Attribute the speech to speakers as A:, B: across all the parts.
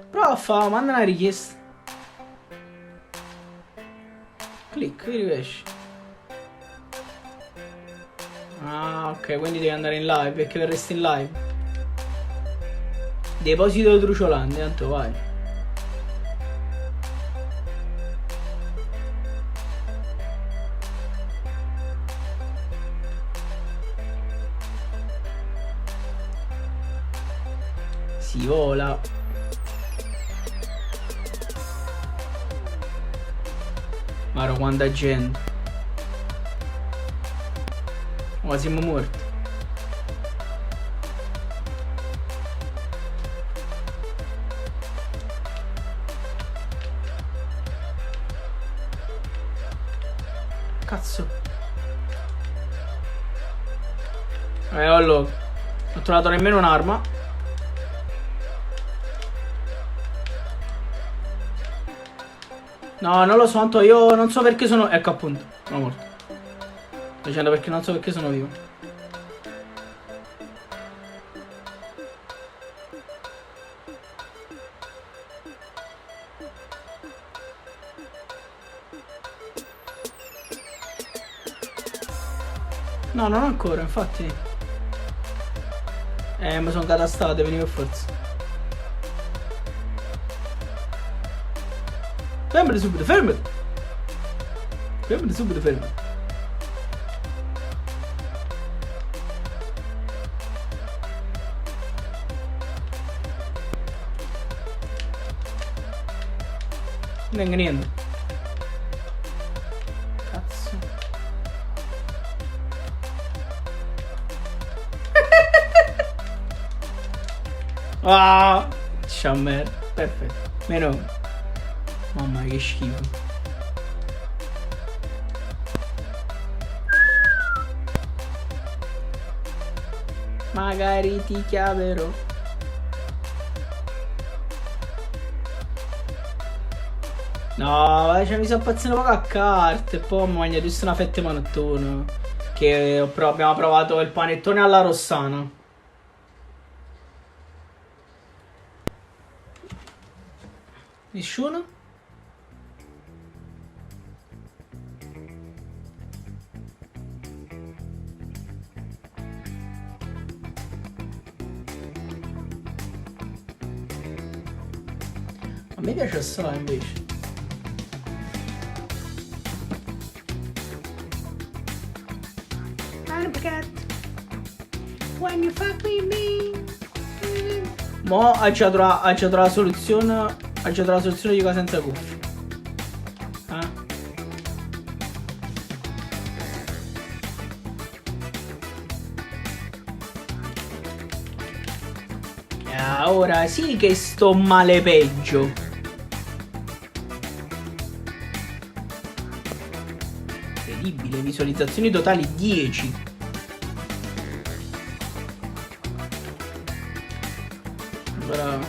A: Prova a fare, manda una richiesta. Clic, vedi che esce. Ah, ok, quindi devi andare in live, perché verresti in live. Deposito truciolante, tanto vai. Si vola. Maro, quanta gente. Ma siamo morti. Cazzo. Allora. Non ho trovato nemmeno un'arma. No, non lo so, tanto io non so perché sono... Ecco appunto, sono morto. Sto dicendo perché non so perché sono vivo. No, non ancora, infatti. Mi sono catastato, venivo forza. Fermati subito, fermati! Fermati subito, fermati. Non è niente. Cazzo. Ah! Sciammer. Perfetto. Meno. Mamma che schifo. Magari ti chiamerò. No, cioè, mi sto pazzendo poco a carte. E poi mi mangio giusto una fetta di panettone. Che abbiamo provato il panettone alla rossana. Nessuno? A me piace assai invece. When you fuck with me. Mo' ha già trovato la soluzione. Ha già trovato la soluzione di qua senza cuffie. Ora sì che sto male peggio. Incredibile, visualizzazioni totali 10. Bravo.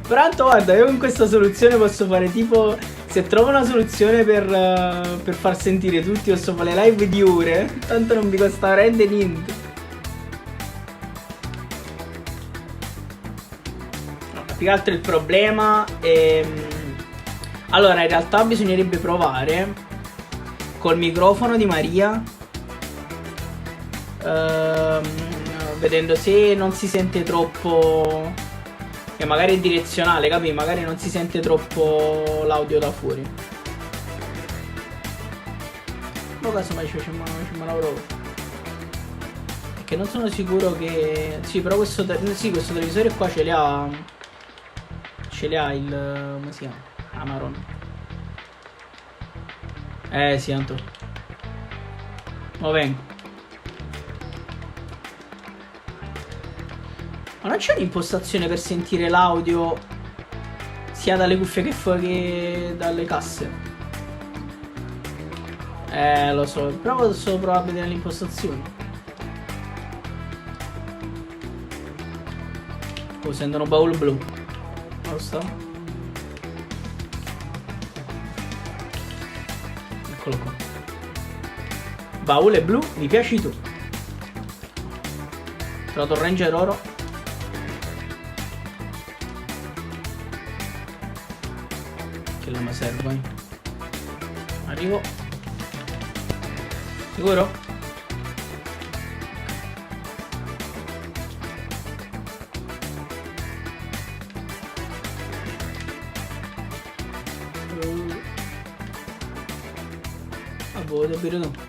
A: Però tanto guarda, io con questa soluzione posso fare tipo... Se trovo una soluzione per far sentire tutti, posso fare le live di ore. Tanto non mi costa veramente niente. No, più che altro il problema è... Allora, in realtà bisognerebbe provare col microfono di Maria, vedendo se non si sente troppo... Che magari è direzionale, capi? Magari non si sente troppo l'audio da fuori. Ma casomai ci facciamo una prova. Perché non sono sicuro che... Sì, però questo televisore qua ce li ha... Ce li ha il... Come si chiama? Amaron. Sì, Anto. Mo vengo. Ma non c'è un'impostazione per sentire l'audio sia dalle cuffie che dalle casse? Lo so, però posso provare a vedere le impostazioni. Oh, sentono baul blu. Lo sta? Eccolo qua. Baule blu, mi piaci tu. Trovato il ranger oro. Che la mi serve. Arrivo. Sicuro? Ah, boh, devo dire no.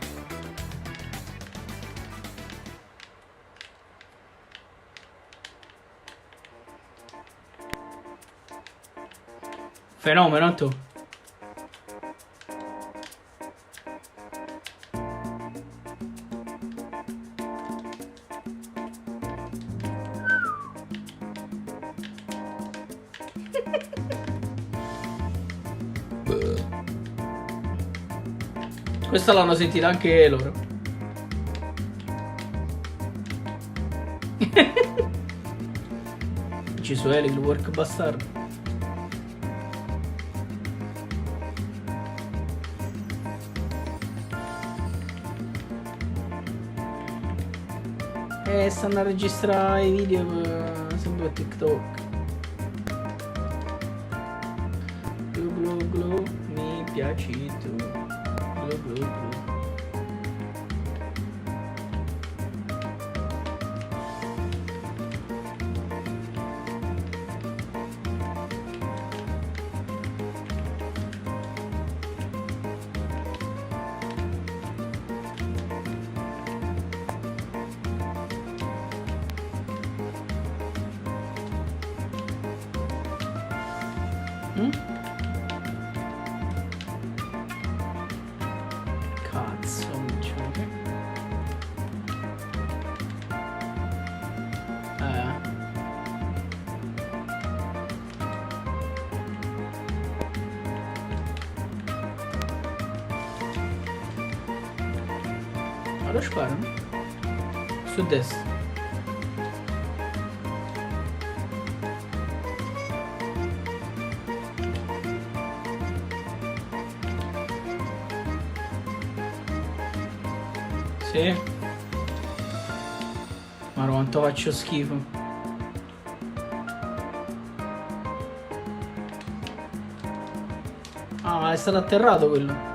A: Fenomeno tu. Questa l'hanno sentita anche loro. Ci su Eli, il work bastardo. Stanno a registrare i video sempre per TikTok. Glu glu glu, mi piaci tu. Glu glu glu. Cazzo, micio. Ora sparano. Su destra. Sì. Ma quanto faccio schifo. Ah, ma è stato atterrato quello.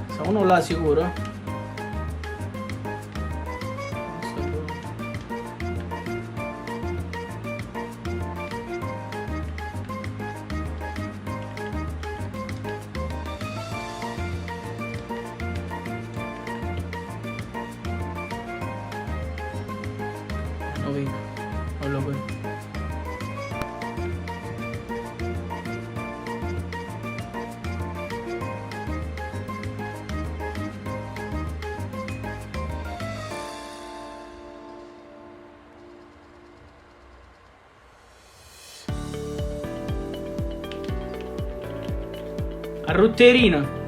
A: Sta uno là sicuro? Lo vedo. Non lo vedo. A Rutterino.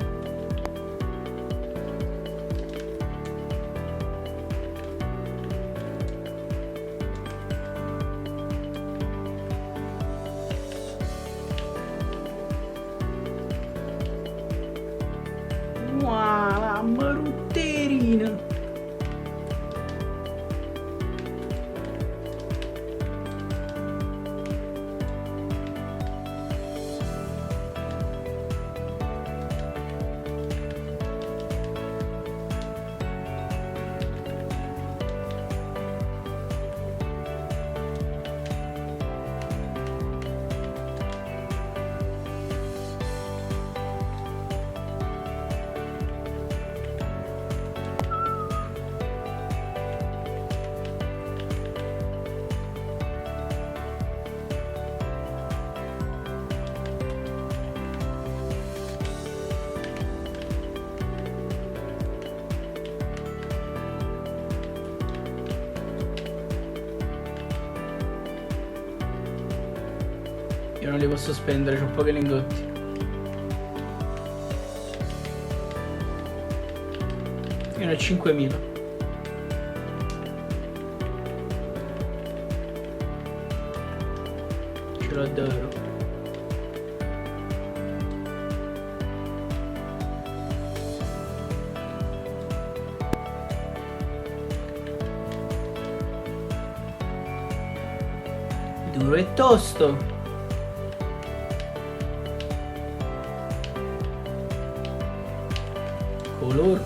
A: Wow, la marutterina. Io non li posso spendere, c'ho pochi lingotti. Io ne ho 5.000. l'ho davvero. Duro e tosto. Color.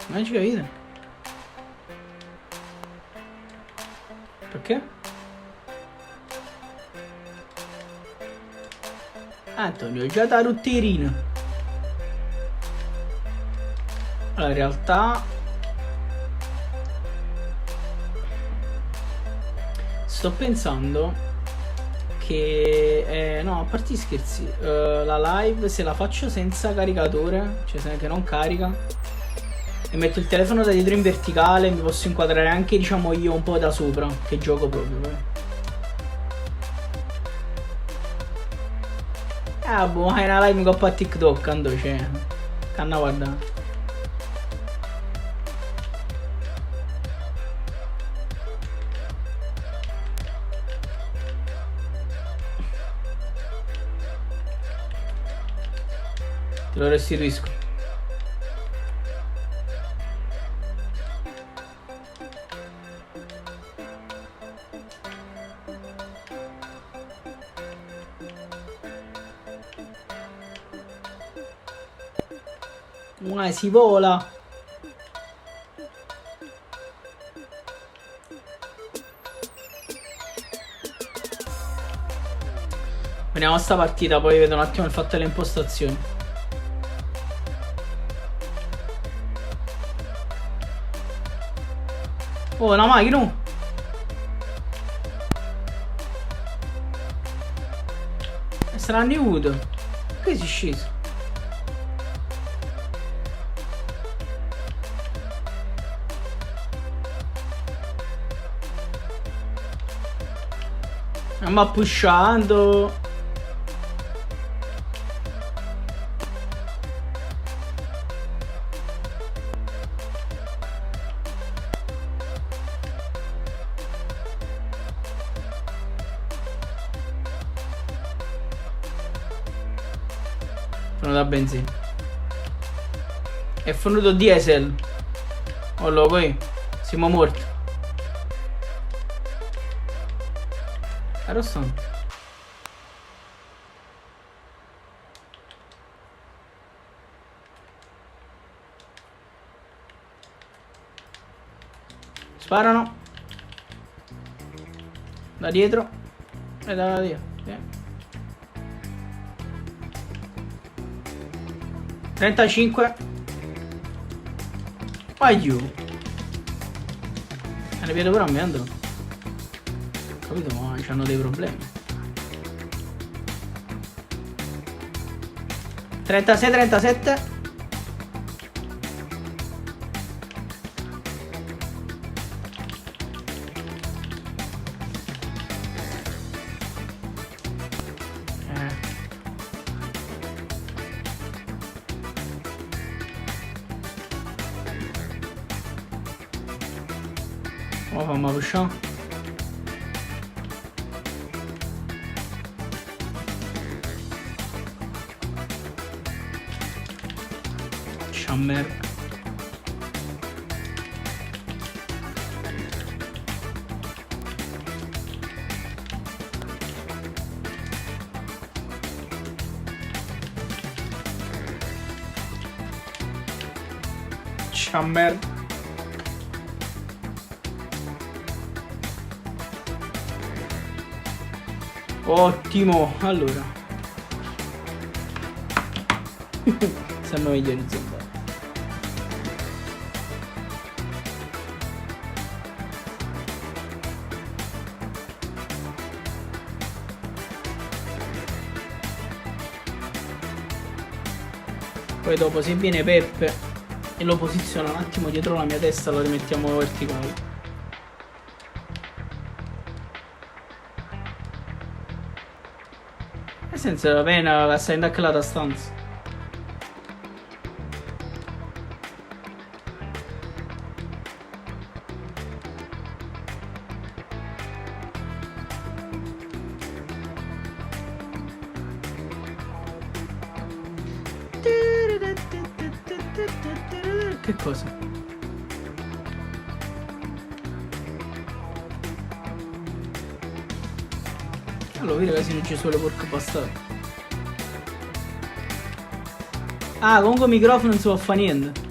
A: Non ci capite? Perché? Antonio, già da rutterina. Allora, in realtà sto pensando che no, a parte gli scherzi, la live se la faccio senza caricatore, cioè che non carica, e metto il telefono da dietro in verticale, mi posso inquadrare anche, diciamo, io un po' da sopra, che gioco proprio. Boh, hai una live coppa a TikTok, ando c'è. Canna guarda. Te lo restituisco. Si vola. Veniamo a sta partita, poi vedo un attimo il fatto delle impostazioni. Oh, la macchina! Saranno nudo. Che si è sceso? Ma pushando. Sono da benzina. È fornuto diesel. Oh lo poi siamo morti. Rossano. Sparano da dietro e da dietro. 35. Vai giù. Ne vedo pure a me, Andro. Capito? Ma hanno dei problemi. 36, 37. Oh, fammi pushare. Chamber. Chamber. Ottimo, allora. Stanno meglio iniziando. Poi dopo se viene Peppe e lo posiziona un attimo dietro la mia testa lo rimettiamo verticale. E senza la pena la stai anche la stanza. Che cosa? Allora, vedi ragazzi, non ci sono le porche bastarde. Ah, comunque il microfono non si può fare niente.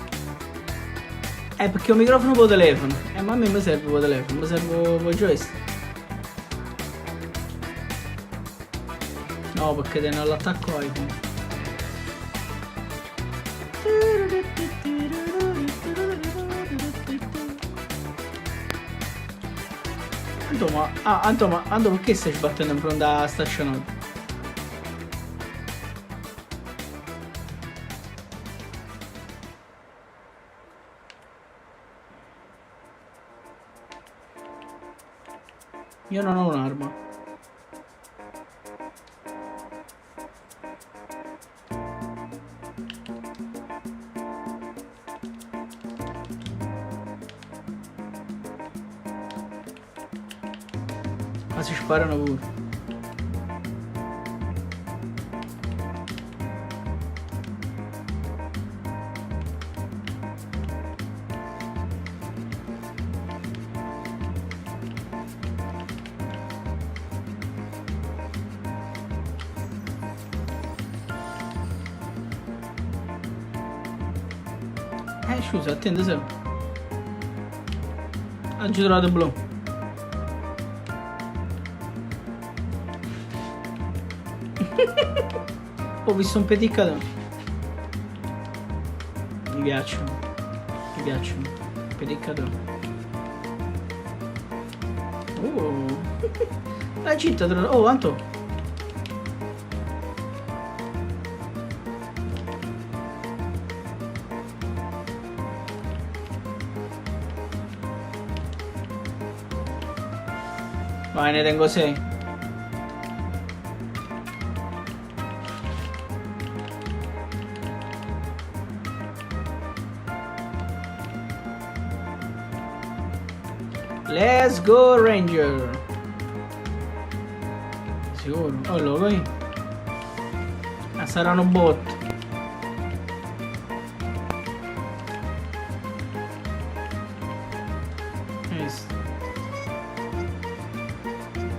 A: Perché ho un microfono per telefono. Ma a me mi serve per telefono, mi serve per joystick. No, perché tengo l'attacco iPhone. Anto, perché stai sbattendo in fronte a staccionato? Io non ho un'arma. Ma si sparano pure. Scusa, attende se. Ha girato blu. Ho visto un pediccatore. Mi piacciono. Mi piacciono. Pediccatore. La città. Oh, Anto. Vai, ne tengo 6. Let's go Ranger. Sicuro? Allora, vai. Saranno bot.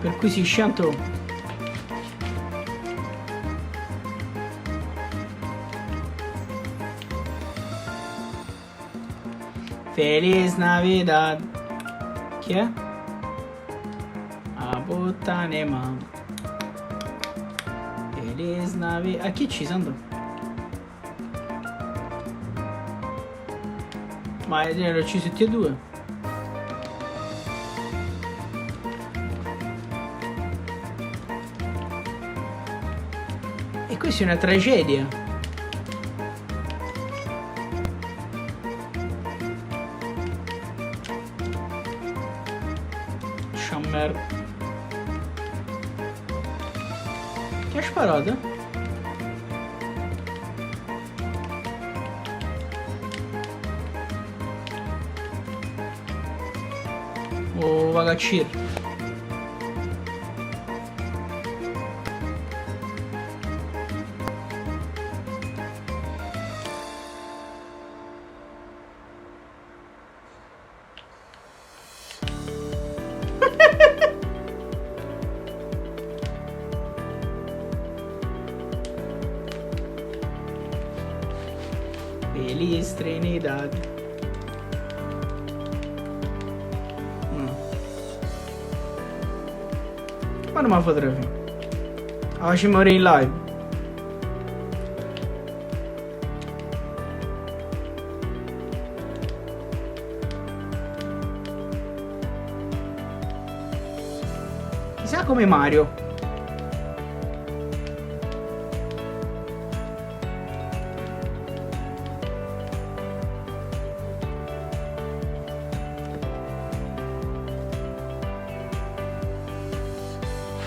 A: Perquisisci Anto. Feliz Navidad. Chi è? A puttane ma. Feliz Navidad. A chi ci sono? Ma erano ci tutti e due. E questa è una tragedia. Shammer. Chi ha sparato? Oh, vagacir. Feliz Trinidad. Ma non mi fa fotografia. Facciamo ora in live. Chissà come Mario.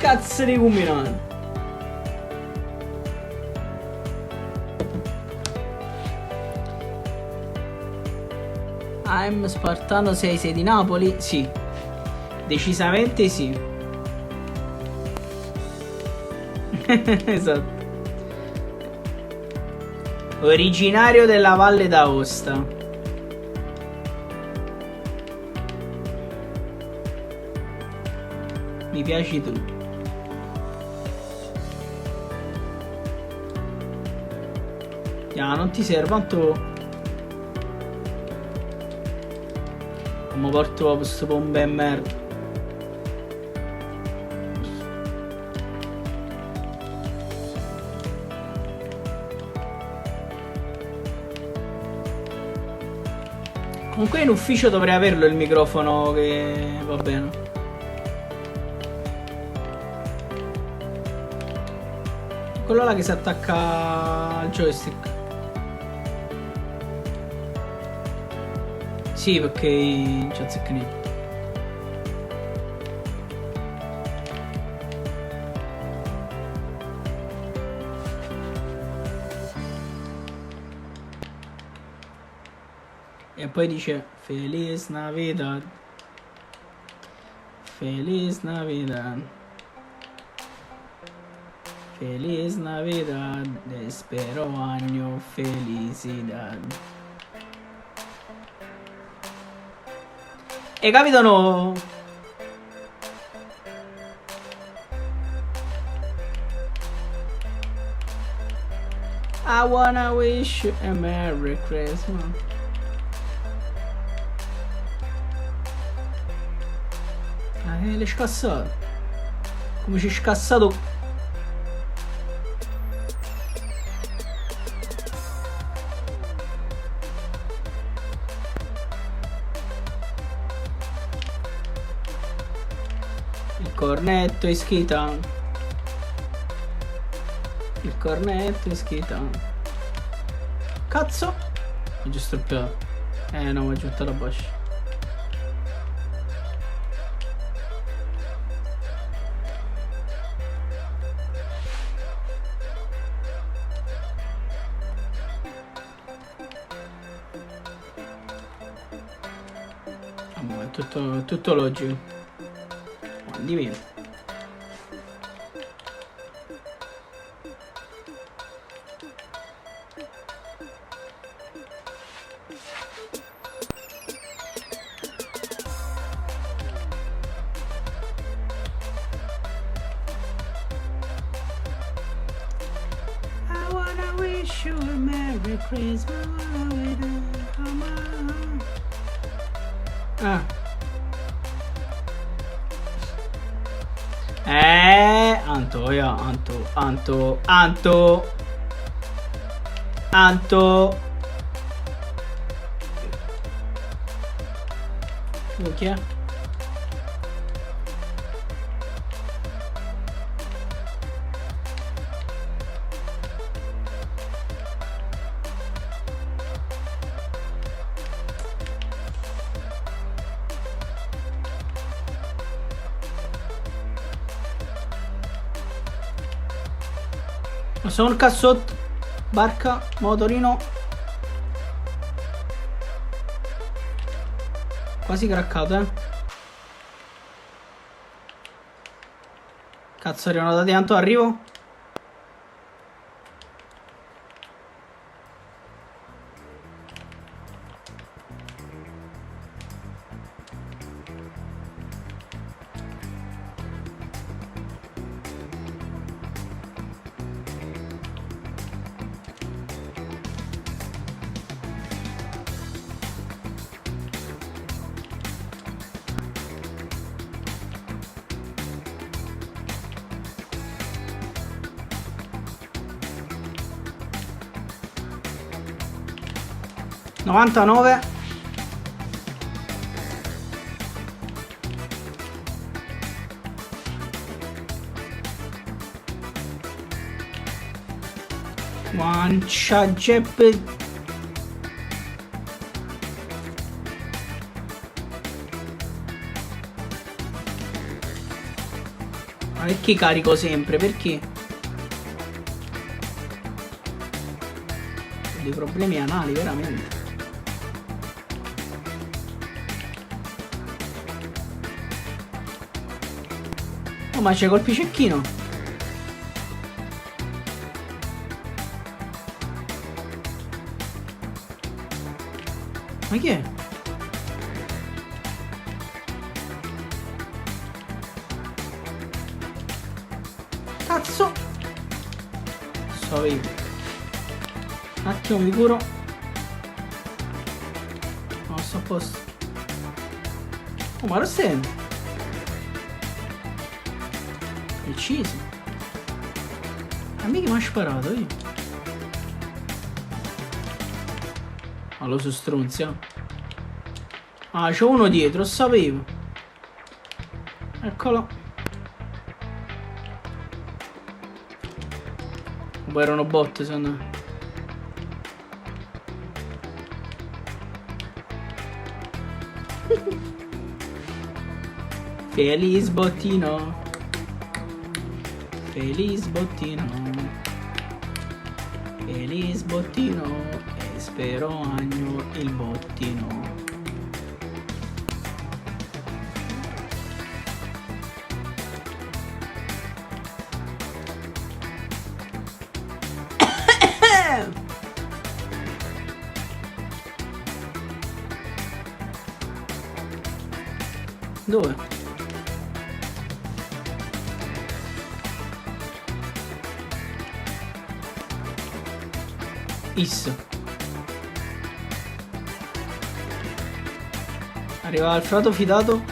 A: cazzo di combinato? I'm Spartano 6 sei di Napoli? Sì. Decisamente sì. Esatto. Originario della Valle d'Aosta. Mi piaci tu. Non ti serve tanto. Mi porto questo bombe e merda. Comunque in ufficio dovrei averlo il microfono che va bene. Quello là che si attacca al joystick. Sì, perché c'è zecchino. E poi dice Feliz Navidad. Feliz Navidad. Feliz Navidad. Espero año felicidad. E capito no? I wanna wish you a Merry Christmas. L'hai scassato. Come ci hai scassato? Il cornetto ischita. Il cornetto ischita. Cazzo! Ho già stroppiato. No, mi ho giunta la boscia. È tutto logico. Di meno. I wanna wish you a Merry Christmas. Anto. Chi è? Sono il cassotto. Barca, motorino. Quasi craccato, Cazzo, arrivano da tanto, arrivo. $99. Guancia Geppe. Ma perché carico sempre? Perché? Ho dei problemi anali, veramente. Oh, ma c'è colpi cecchino. Ma chi è? Cazzo! So io. Un attimo mi curo. No, sto a posto. Oh, ma lo stai? Preciso. A me che mi ha sparato io. Ma lo so stronzia. Ah, c'è uno dietro, lo sapevo. Eccolo. Poi erano bot, secondo me. Feliz bottino. Feliz bottino. Feliz bottino. E spero agno il bottino. Dove? Is. Arriva il frato fidato.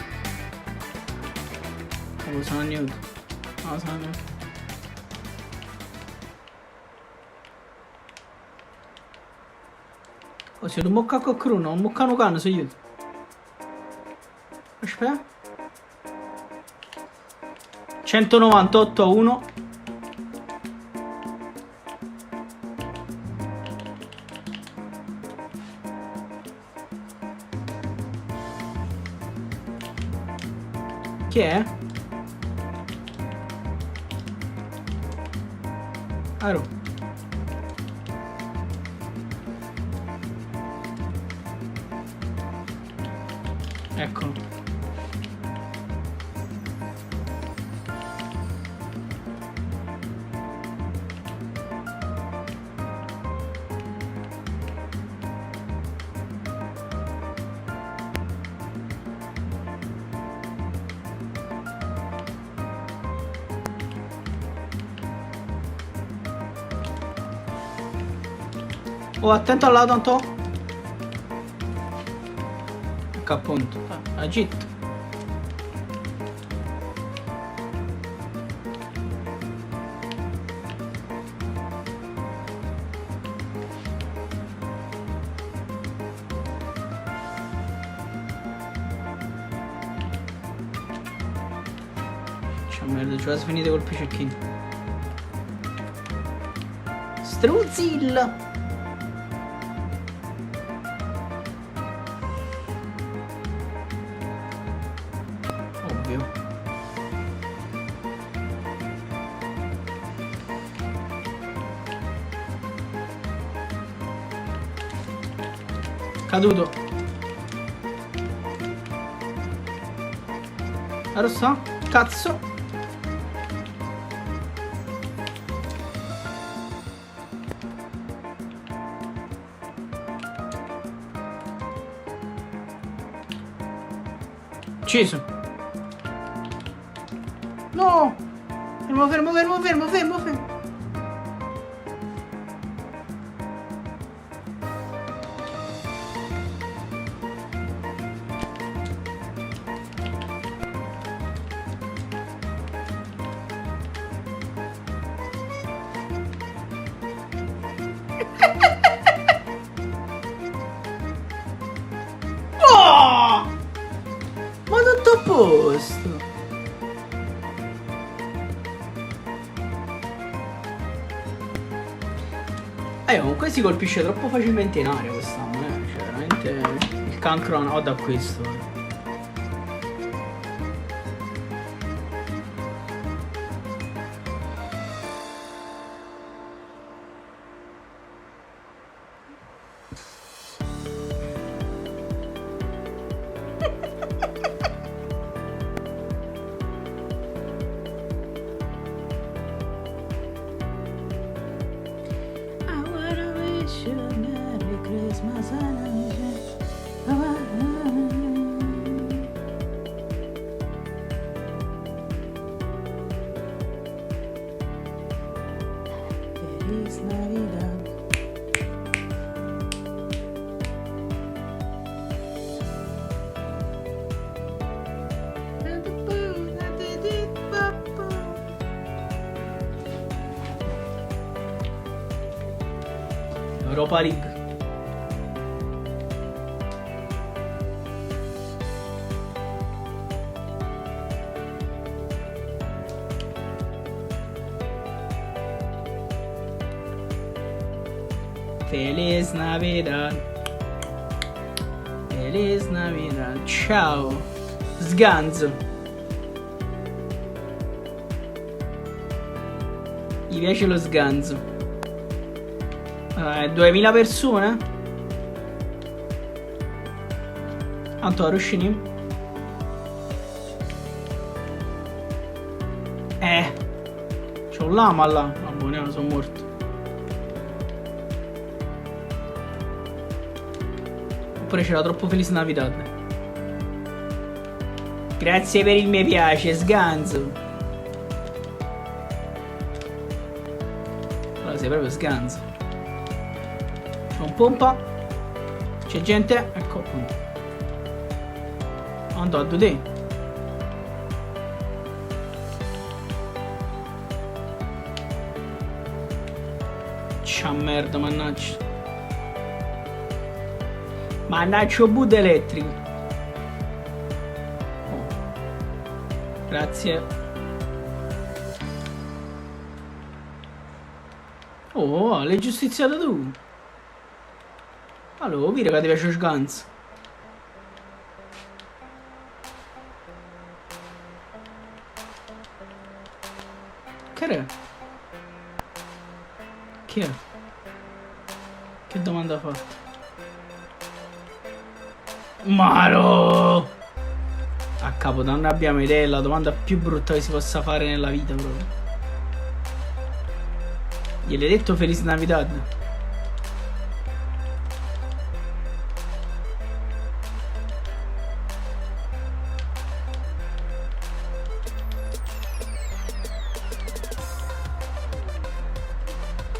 A: Oh, sono nude. No, sono nude. Oh, se non mocca con cruno, non moccano cane, se io. Aspetta. 198 a 1. Chi è? Aro. Eccolo. Oh, attento al lato, Anto. Ecco appunto. Agito. C'è merda, ci va finite col cecchino. Struzil! Caduto. Rossa? Cazzo. Ucciso. No. Fermo, fermo, fermo, fermo, fermo, fermo. Oh! Ma tutto a posto. Comunque si colpisce troppo facilmente in aria quest'anno, Cioè veramente il cancro non ho da questo. wish you a Merry Christmas and Feliz Navidad. Europa League. Feliz Navidad. Feliz Navidad. Ciao. Sganzo. Gli piace lo sganzo. 2000 persone? Tanto Rushini? C'ho un lama là. Vabbè, ne sono morto. Oppure c'era troppo Feliz Navidad. Grazie per il mi piace, sganzo. Allora sei proprio sganzo. C'è un pompa. C'è gente. Ecco appunto. Andò a te. C'ha merda, mannaggia. Mannaggia boot elettrico. Oh. Grazie. Oh, l'hai giustiziato tu. Allora, vedi che ti piace sganzo. Che è? Chi è? Che domanda ha fatto? Maro! A Capodanno non abbiamo idea, è la domanda più brutta che si possa fare nella vita proprio. Gliel'hai detto Feliz Navidad?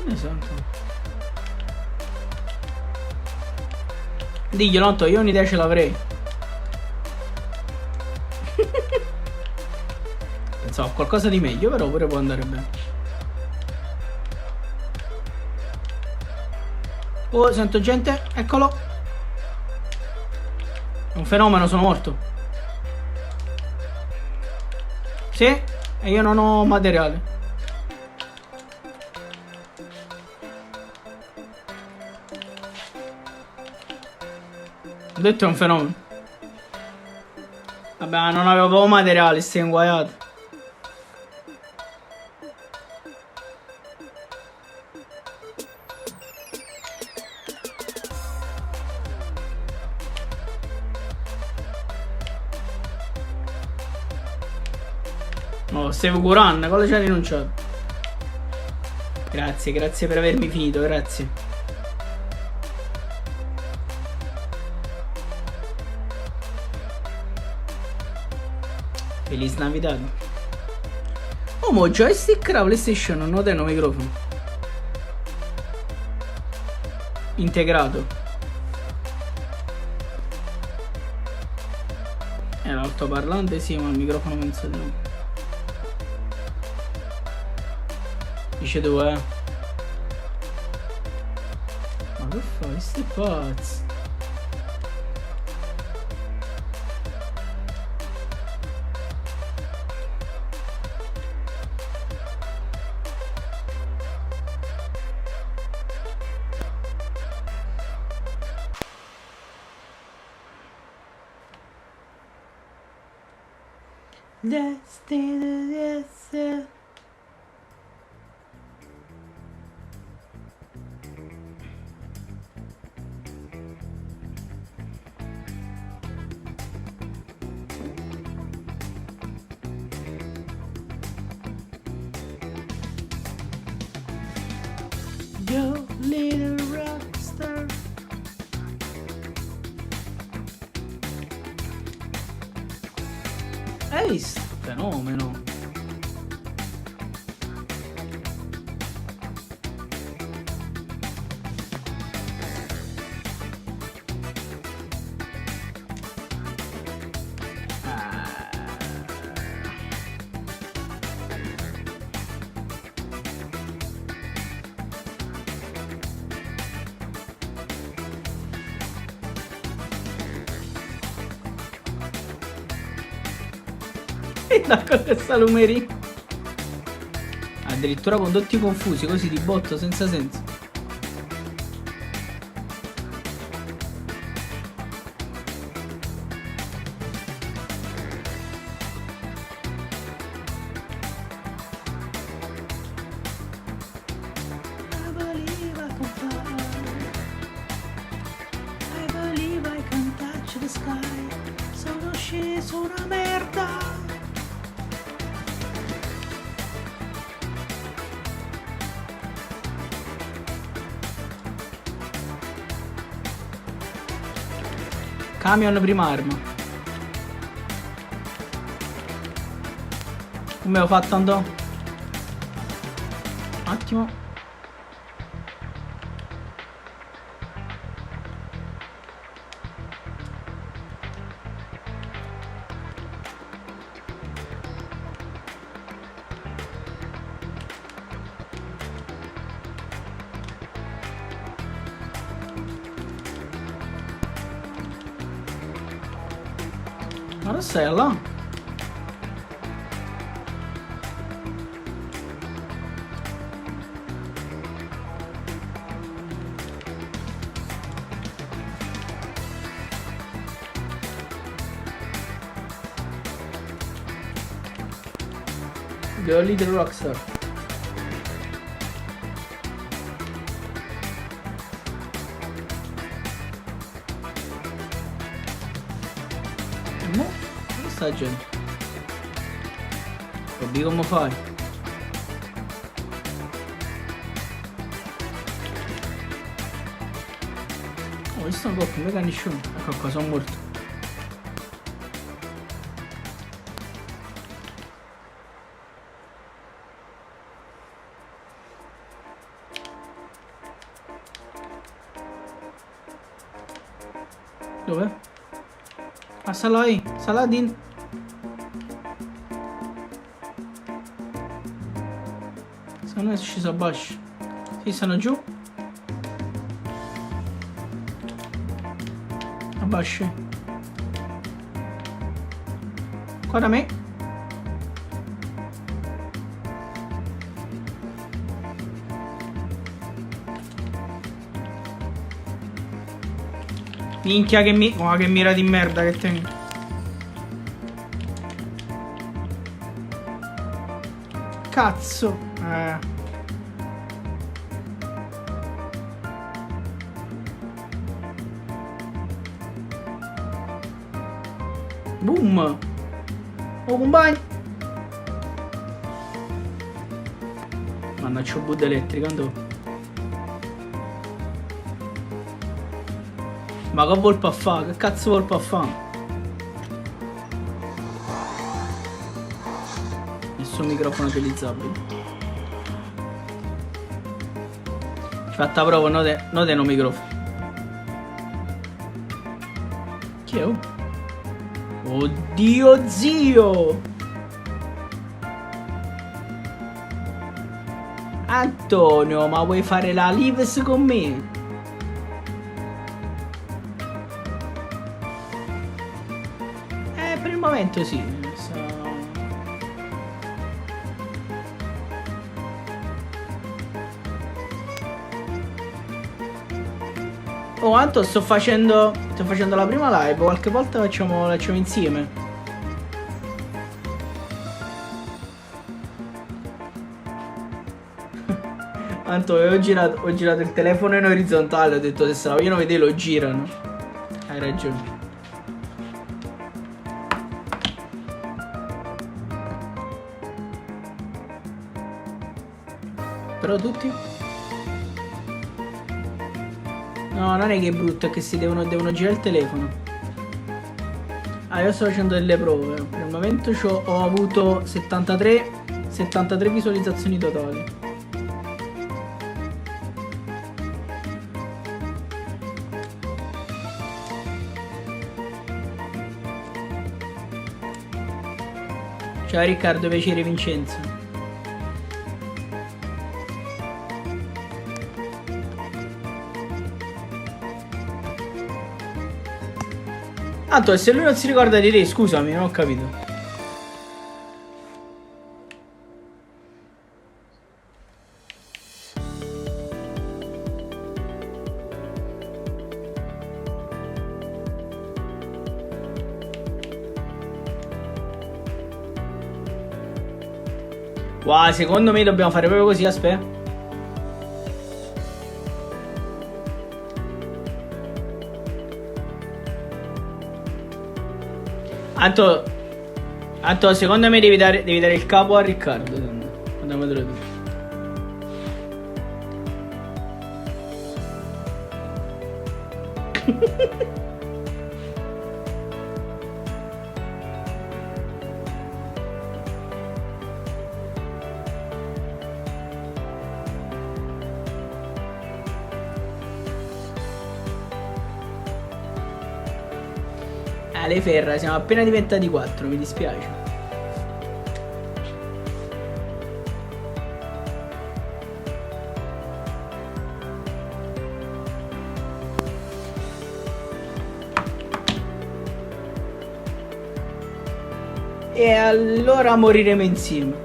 A: Esatto. Diglielo, Anto, io un'idea ce l'avrei. Pensavo a qualcosa di meglio, però pure può andare bene. Oh, sento gente, eccolo. È un fenomeno, sono morto. Sì, e io non ho materiale. Ho detto è un fenomeno. Vabbè, non avevo proprio materiale, stai inguaiato. No, stai curando, cosa ci hai rinunciato? Grazie, grazie per avermi finito, grazie. Feliz Navidad. Oh, mo joystick la PlayStation non ho microfono integrato. L'altoparlante sì, ma il microfono penso di no. Dice tu, Ma che fai? Sti pazzi. Destiny, yes. Your little rock. Nice! Fenomeno. Con questa lumeria. Addirittura condotti confusi, così di botto, senza senso. I believe I can touch the sky. Sono sceso una merda. Camion prima arma. Come ho fatto andò? Un attimo. Ma non sei là? The Little Rockstar. Dove sta la gente? Robby, come fai? Oh, questo è un po' come caniscione. Ecco qua, sono morto. Dove? Ah, Salai, Saladin. Sono sceso a basso. Sì, sono giù. A basso. Qua da me. Minchia che che mira di merda che tengo. Cazzo. Boom. Oh compagno. Mannaggia un budda elettrica andò. Ma che volpa a fa? Che cazzo volpa a fa? Nessun microfono utilizzabile. Fatta prova, non è un microfono. Chi è? Oddio zio! Antonio, ma vuoi fare la lives con me? Per il momento sì. Oh, Anto, sto facendo la prima live, qualche volta la facciamo insieme. Anto, ho girato il telefono in orizzontale, ho detto se la vogliono vedere lo girano. Hai ragione. Però tutti? No, non è che è brutto, è che si devono girare il telefono. Ah, io sto facendo delle prove. Per il momento ho avuto 73 visualizzazioni totali. Ciao Riccardo, piacere Vincenzo. Tanto se lui non si ricorda di te, scusami, non ho capito. Wow, secondo me dobbiamo fare proprio così, aspetta. Anto, secondo me devi dare il capo a Riccardo. Andiamo a vedere tu. Le Ferra, siamo appena diventati 4, mi dispiace. E allora moriremo insieme.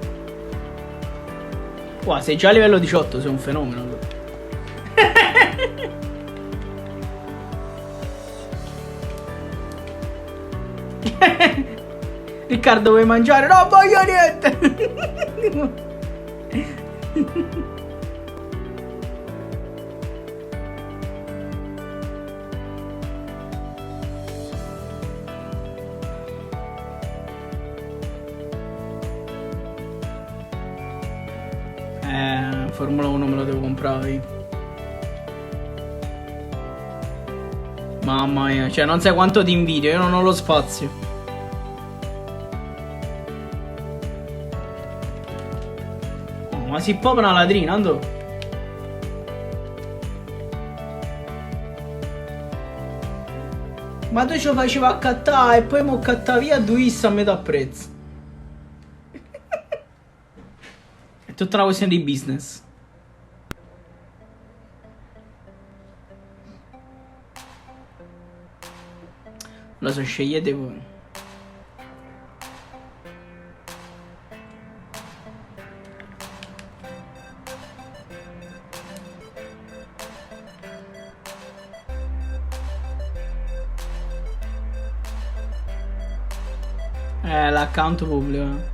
A: Wow, sei già a livello 18, sei un fenomeno allora. Riccardo, vuoi mangiare? No, voglio niente. Formula 1 me lo devo comprare. Mamma mia, cioè non sai quanto ti invidio, io non ho lo spazio. Ma si proprio una ladrina, andò. Ma tu ci facevi accattare e poi mo accattare via due a metà prezzo. È tutta una questione di business. Lo so, scegliete voi. L'account pubblico.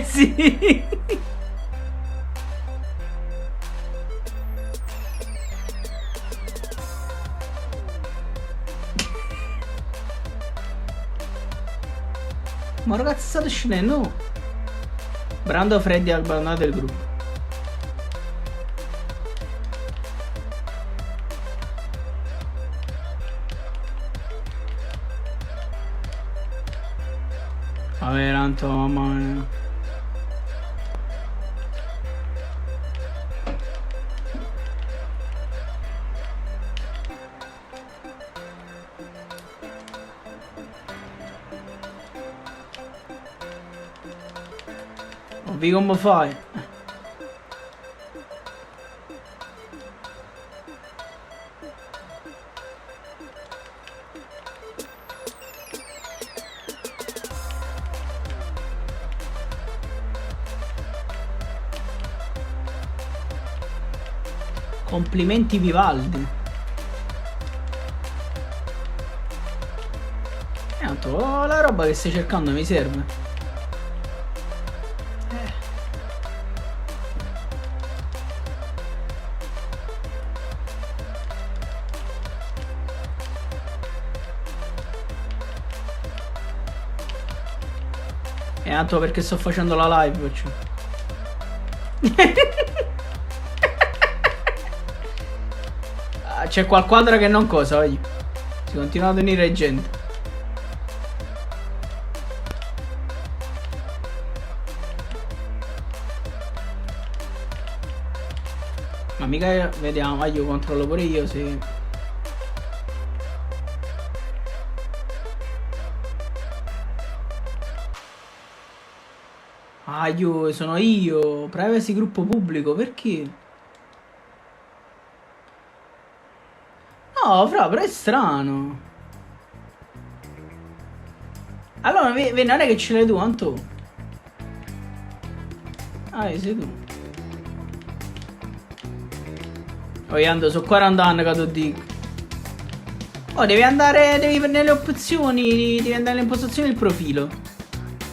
A: Sì. Ma ragazzi, state scendendo? Brando Freddy ha abbandonato il gruppo. Vabbè, tanto, mamma mia. Vi come fai? Complimenti Vivaldi. Tanto la roba che stai cercando mi serve. E tanto perché sto facendo la live, cioè. c'è qualquadra che non cosa, voglio. Si continua a venire gente. Ma mica vediamo, io controllo pure io se... Ah, io sono io, privacy gruppo pubblico, perché? No, fra, però è strano. Allora, non è che ce l'hai tu, Anto? Ah, sei tu. Oh, io ando, sono 40 anni che ti dico. Oh, devi andare, nelle opzioni, devi andare nelle impostazioni del profilo.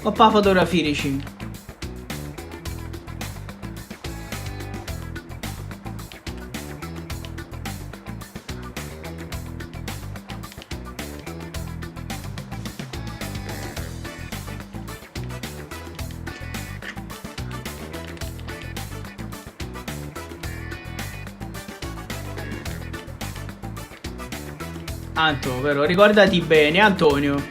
A: O pa fotografie, dici. Anto, però ricordati bene, Antonio.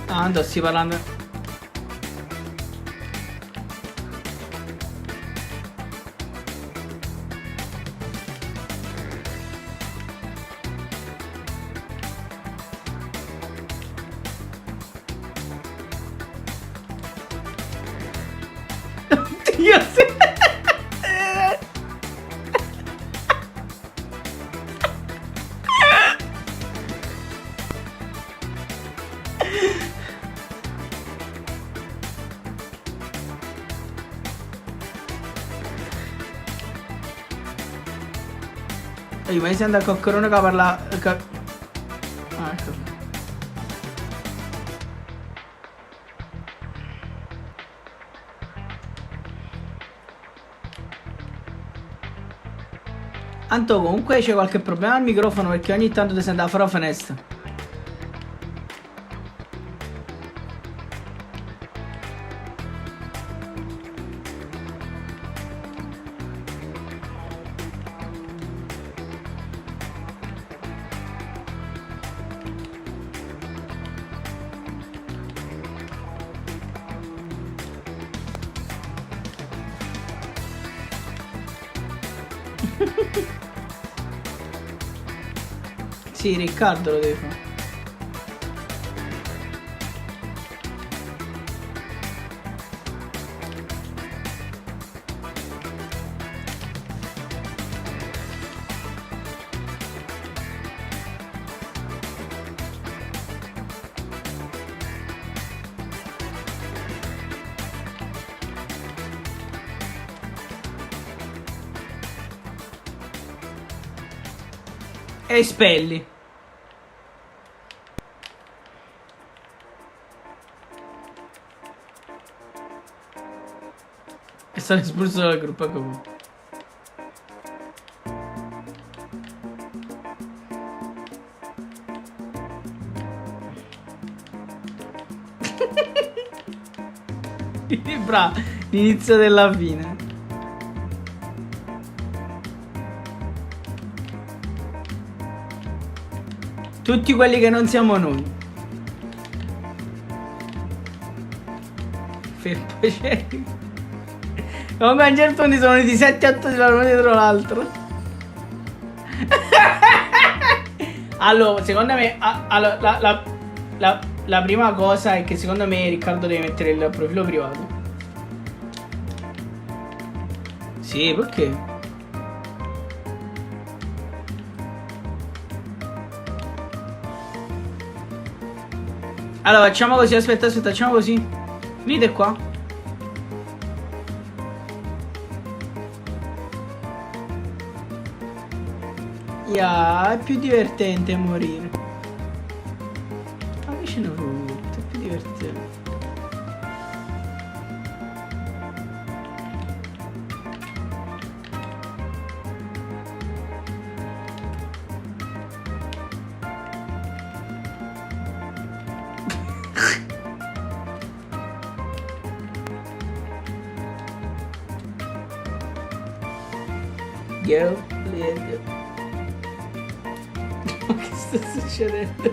A: Ah, Anto, stai parlando. Io sì. Ehi, ma mi sembra con Corona che parla... Ah, ecco. Anto, comunque c'è qualche problema al microfono perché ogni tanto ti sente fuori la finestra. Sì, Riccardo lo deve fare. E spelli. È stato espulso dal gruppo comunque. Bravo, l'inizio della fine. Tutti quelli che non siamo noi. Fermo, c'è. Comunque a un certo punto sono venuti 7-8 uno dietro l'altro. Allora, secondo me la prima cosa è che secondo me Riccardo deve mettere il profilo privato. Sì, perché? Allora facciamo così, aspetta, facciamo così. Venite qua. Yeah, è più divertente morire. Ma che ce ne frutta, è più divertente. go, let's go. Ma che sta succedendo?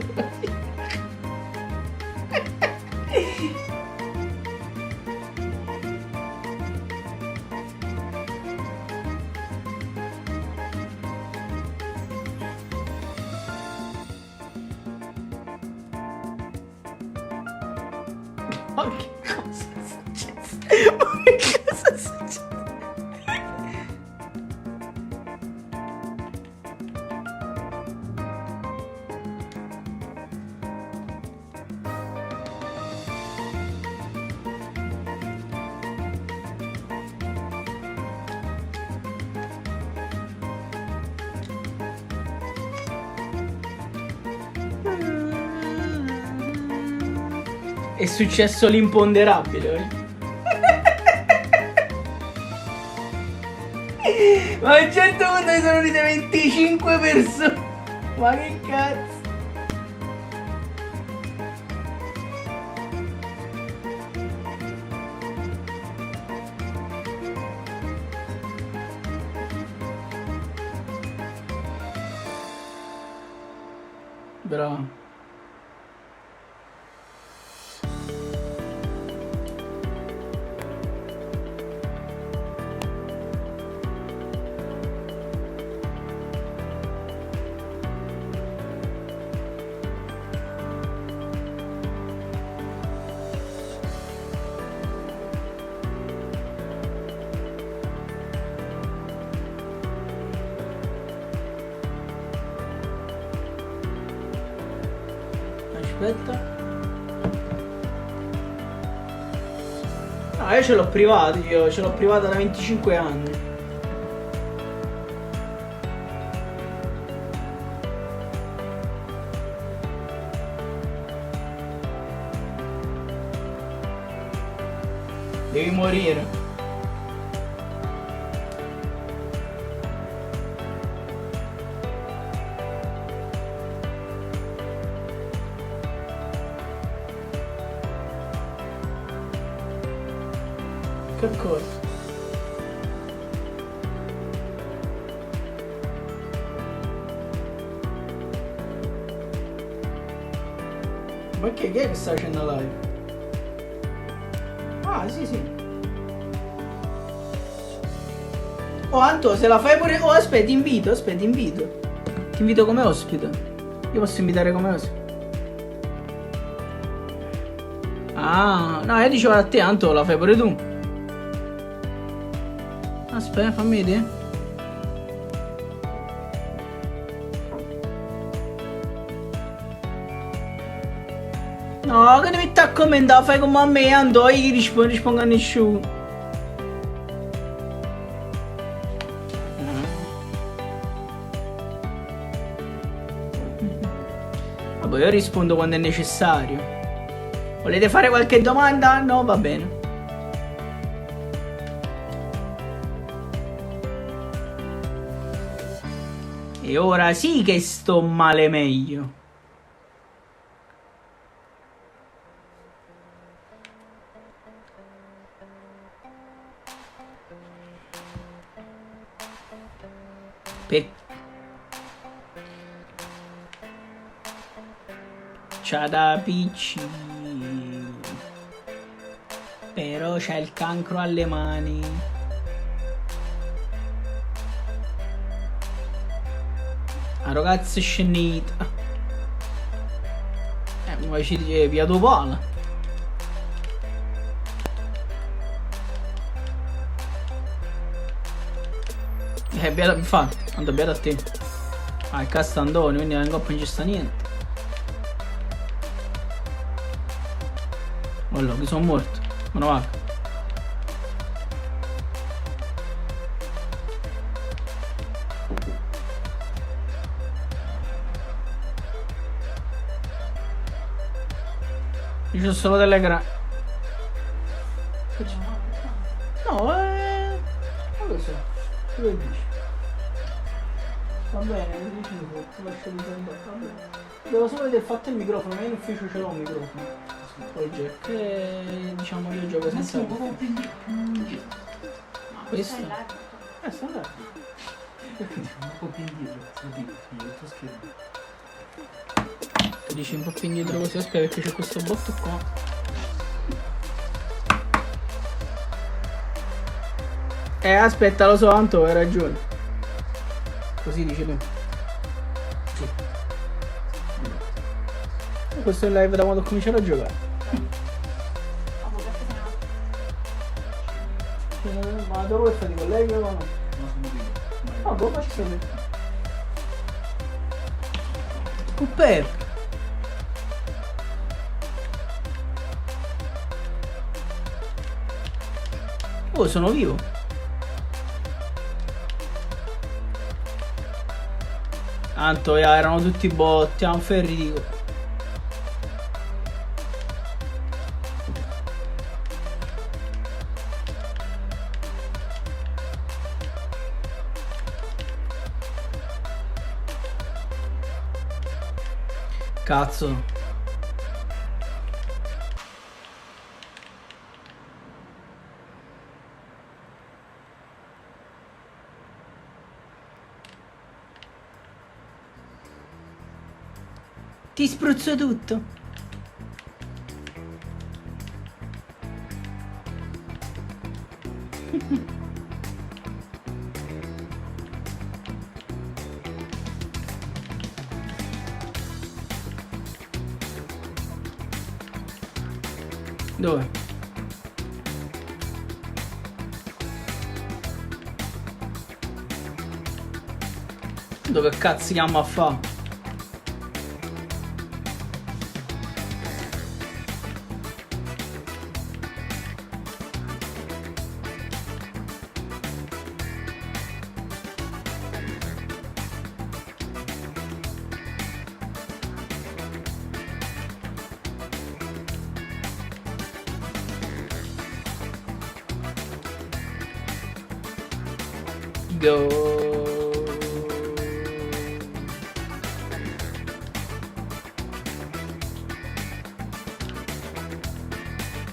A: Ma che cosa è successo? Ma che cosa è successo? È successo l'imponderabile. Ma a un certo punto mi sono unite 25 persone. Ma che cazzo? Bravo. Aspetta. No, io ce l'ho privato, io ce l'ho privata da 25 anni. Devi morire. Che cosa? Ma che è che sta facendo live? Ah, sì, sì. Oh, Anto, se la fai pure... Oh, aspetta, invito. Ti invito come ospite. Io posso invitare come ospite. Ah, no, io dicevo a te, Anto, la fai pure tu. Aspetta, fammi vedere. No, che devi stare a commentare, fai come a me, Anto, io rispondo a nessuno. Vabbè, io rispondo quando è necessario. Volete fare qualche domanda? No, va bene. E ora sì che sto male meglio. C'ha da PC. Però c'ha il cancro alle mani. La ragazza è scenita. Ma ci dice via dopo pala. Beata, infatti, tanto beata a te. Ah, il Castandone, quindi in coppa non ci sta niente. Allora, che sono morto. Ma no, va. Io c'ho solo Telegram. No, non lo so. Che lo dici? Va bene, mi dici tu lascio di prendere. Devo solo vedere il fatto il microfono, ma io in ufficio ce l'ho un microfono. Poi jack, diciamo io gioco senza. Questo? Sta andando.
B: Un po' più indietro, capito? Il tuo schermo.
A: Tu dici un po' più indietro così, aspetta perché c'è questo botto qua. Aspetta, lo so, Anto, hai ragione. Così dici tu.
B: Sì.
A: Questo è in live da quando ho cominciato a giocare. Ma dopo che fai con lei o no?
B: No, sono io.
A: Ah, boh, faccio sapere. Cooper! Oh, sono vivo! Tanto, erano tutti botti, a un ferrico. Cazzo. Ti spruzzo tutto. Dove? Dove cazzo chiama a fa? Go.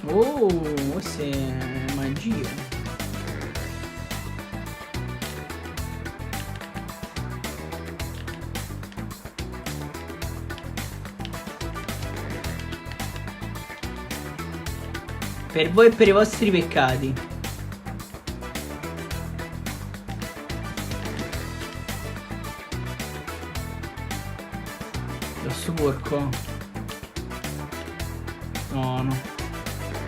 A: Oh, questa è magia. Per voi e per i vostri peccati. Grosso porco. No, no.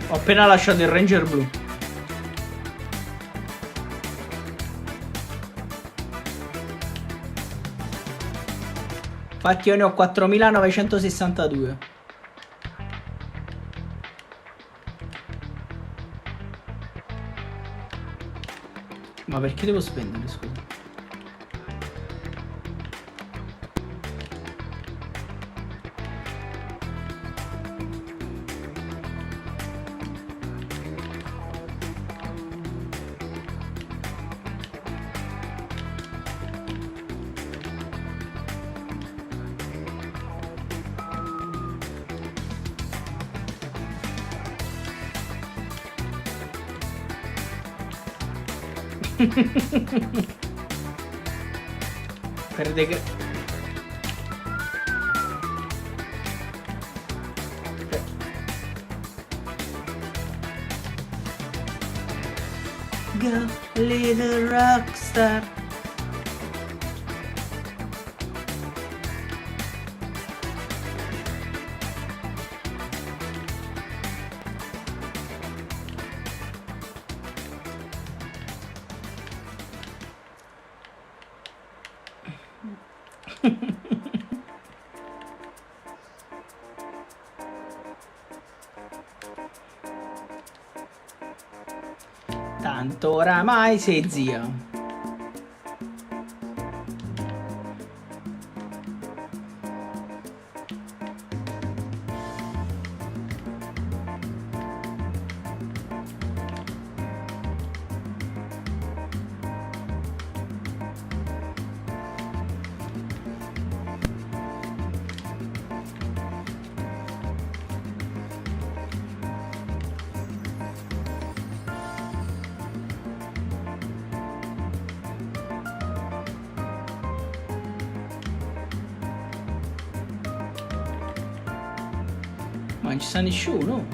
A: Ho appena lasciato il Ranger blu. Infatti io ne ho 4962. Ma perché devo spendere, scusa? Perde che... Go, little rockstar. Tanto oramai sei zio. Ma non ci sta nessuno.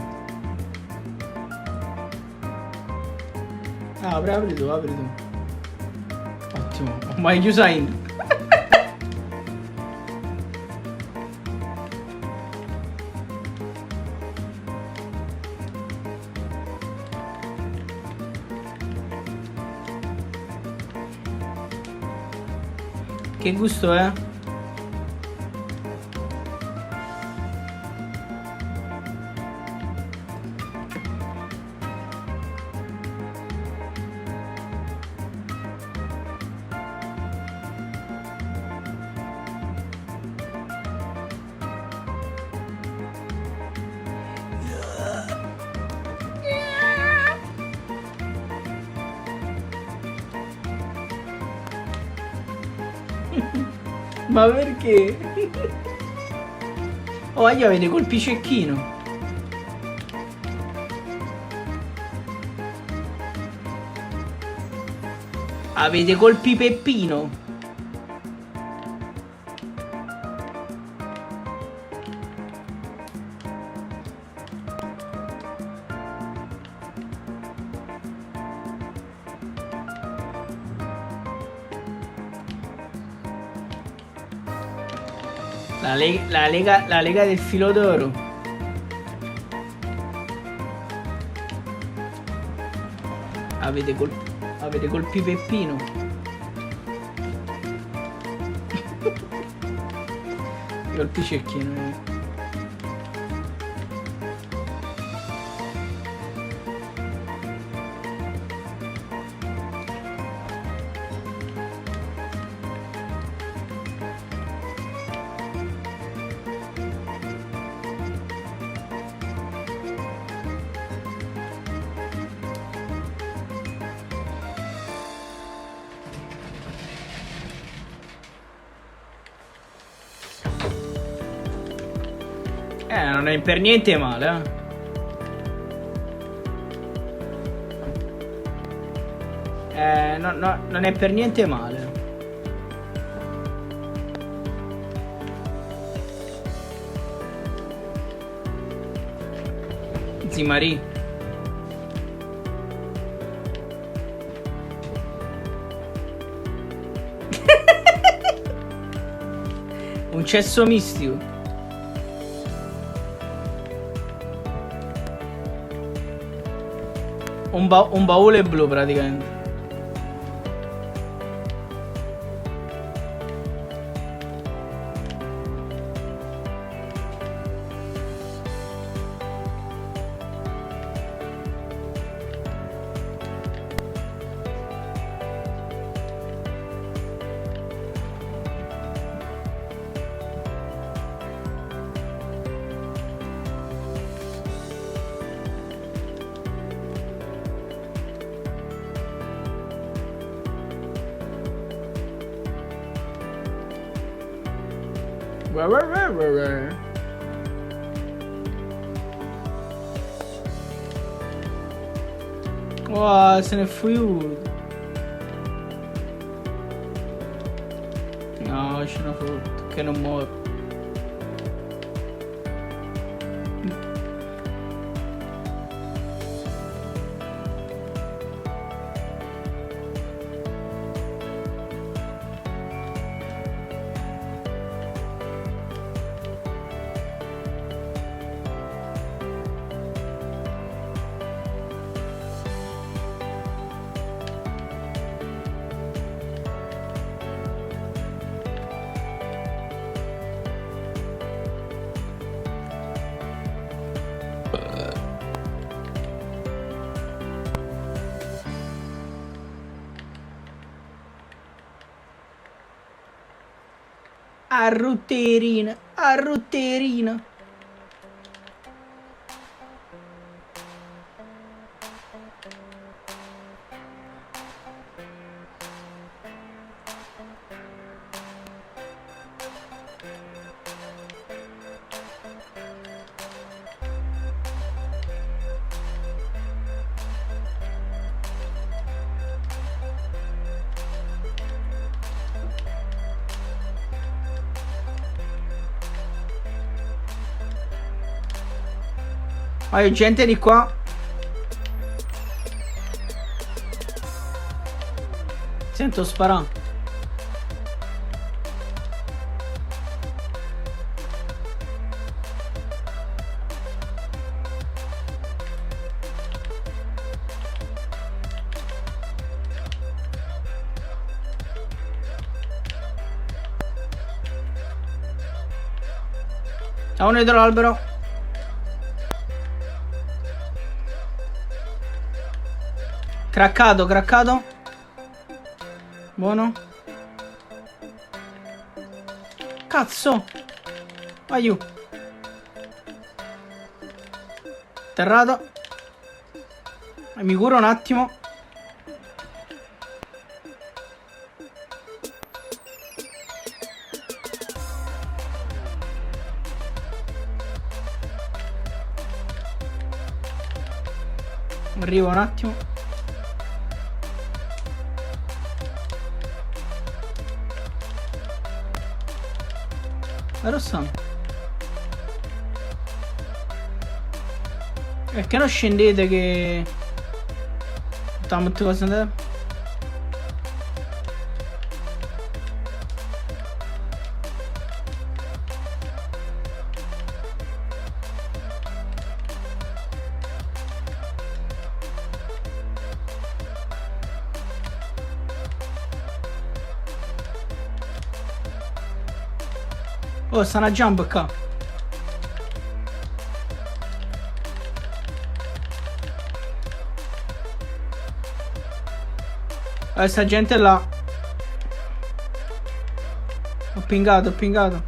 A: Ah, apri tu, apri tu. Ottimo. Ma è chiusa in. Che gusto è? Ma perché? Oh, io avete colpi cecchino. Avete colpi peppino. La lega del filo d'oro. Avete colpi peppino. Colpi cecchino. Non è per niente male, no, non è per niente male. Zimari. Un cesso mistico. Un baule blu praticamente. Wow, se ne è fuiuto. No, c'è una frutta che non muore. Arrutterina, arrutterina. Vai, gente di qua. Sento sparare. C'è uno dietro l'albero. Craccato, craccato. Buono. Cazzo. Vai giù. Terrato. Mi curo un attimo. Arrivo un attimo. Dove stanno? Perché non scendete che... Stiamo tutte cose andate? Oh, sta una jump qua. Sta gente là. Ho pingato, ho pingato.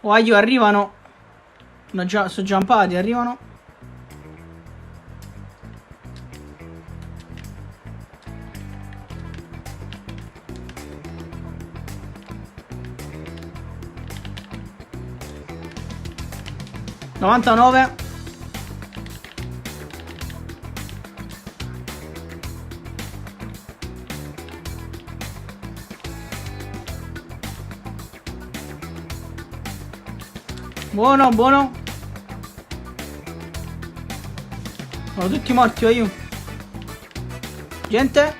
A: Oh, aiuto, arrivano. No, già, sono jumpati, arrivano. (99) Buono, buono. Sono tutti morti, io. Gente.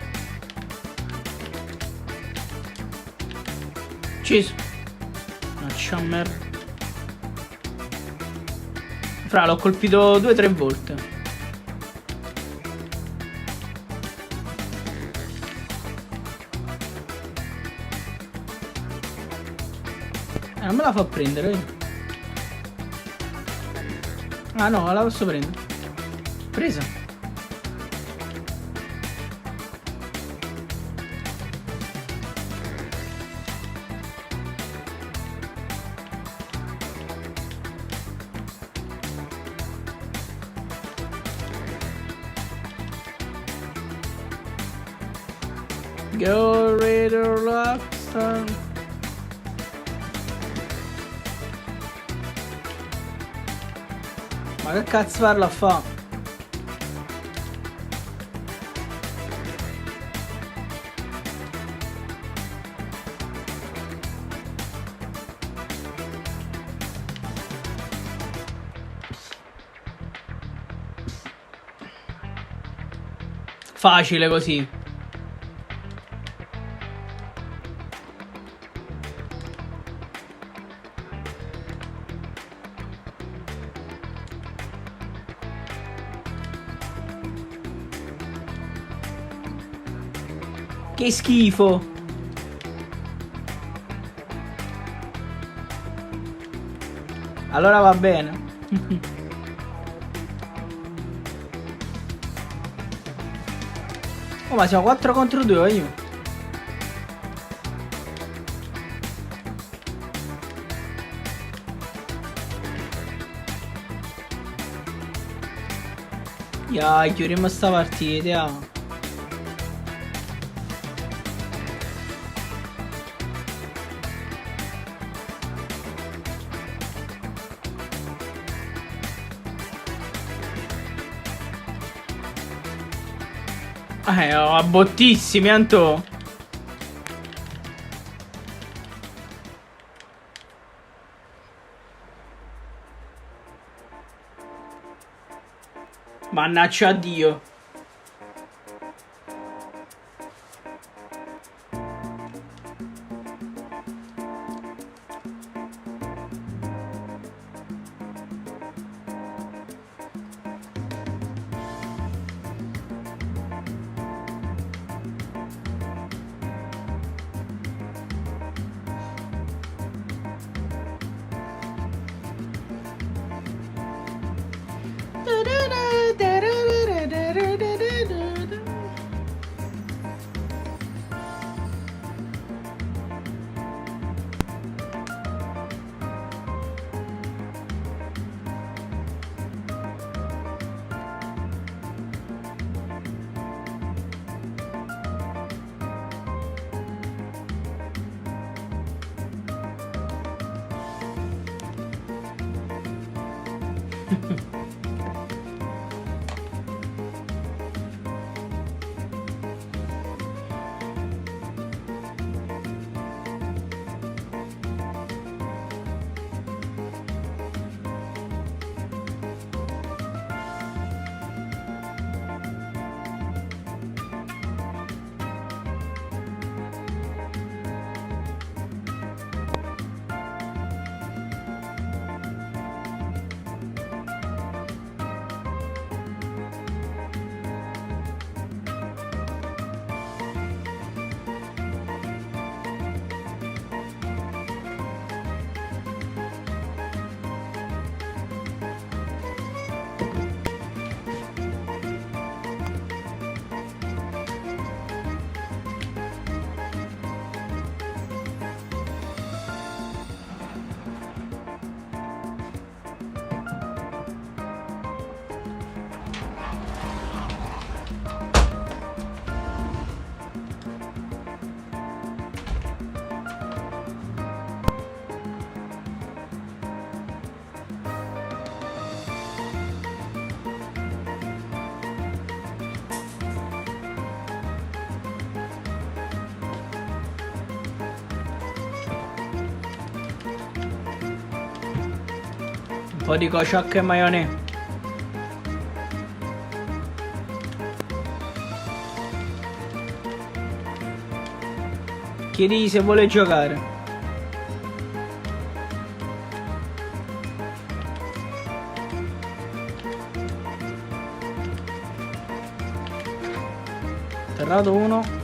A: Ucciso. Faccia merda. Fra, l'ho colpito 2 o 3 volte. Non me la fa prendere io. Ah no, la posso prendere. Presa. Go Raider Rockstar. Ma che cazzo farla a fa? Facile così. Che schifo. Allora va bene. Oh, ma siamo 4 contro 2 io. Chiudiamo sta partita. A bottissimi, Anto. Mannaggia a Dio. Un po' di kociak e maionese. Chiedi se vuole giocare. Terrato uno.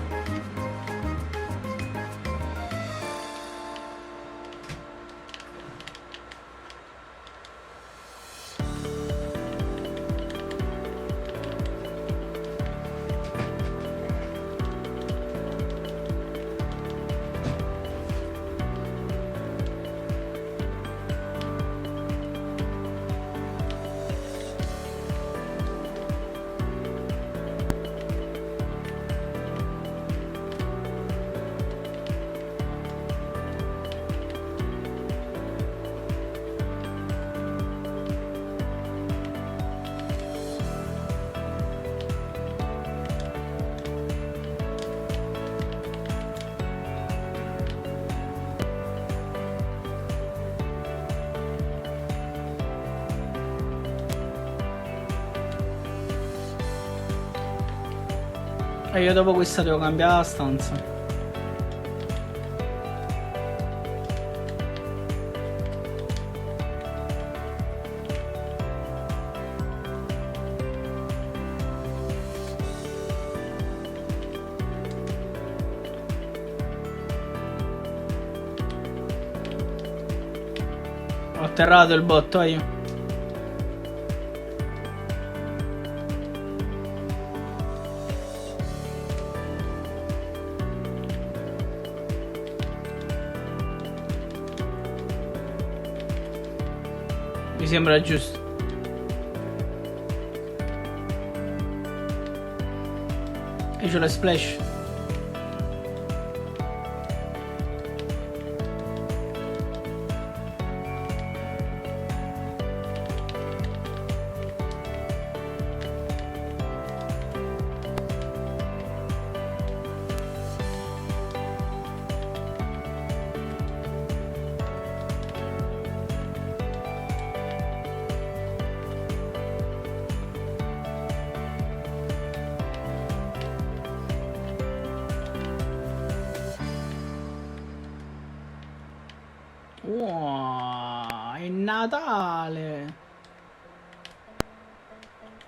A: E io dopo questa devo cambiare la stanza. Ho atterrato il botto io. Mi sembra giusto. E c'ho la splash. Wow, è Natale.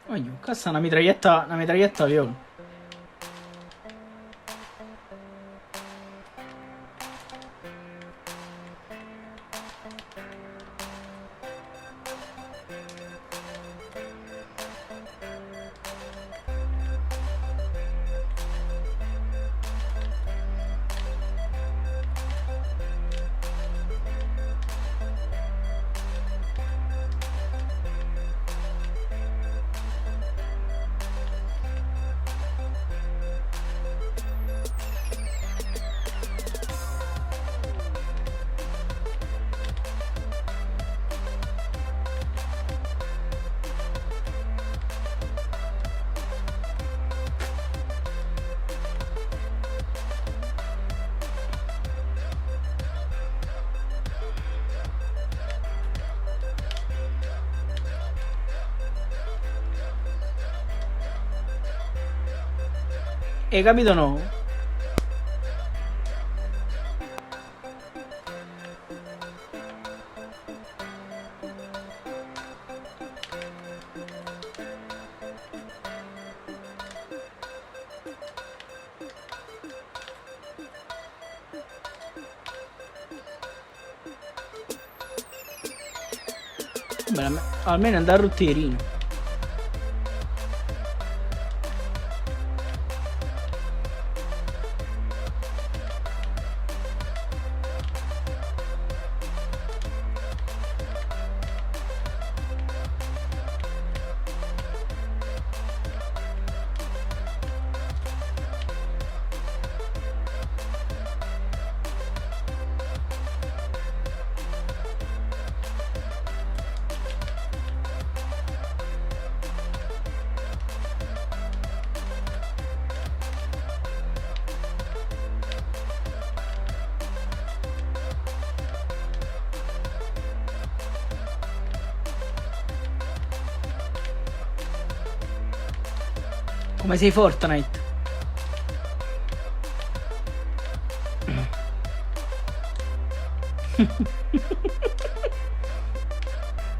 A: Ogni questa è una mitraglietta viola. Hai capito no? Beh, almeno andare a rotterino. Come sei Fortnite?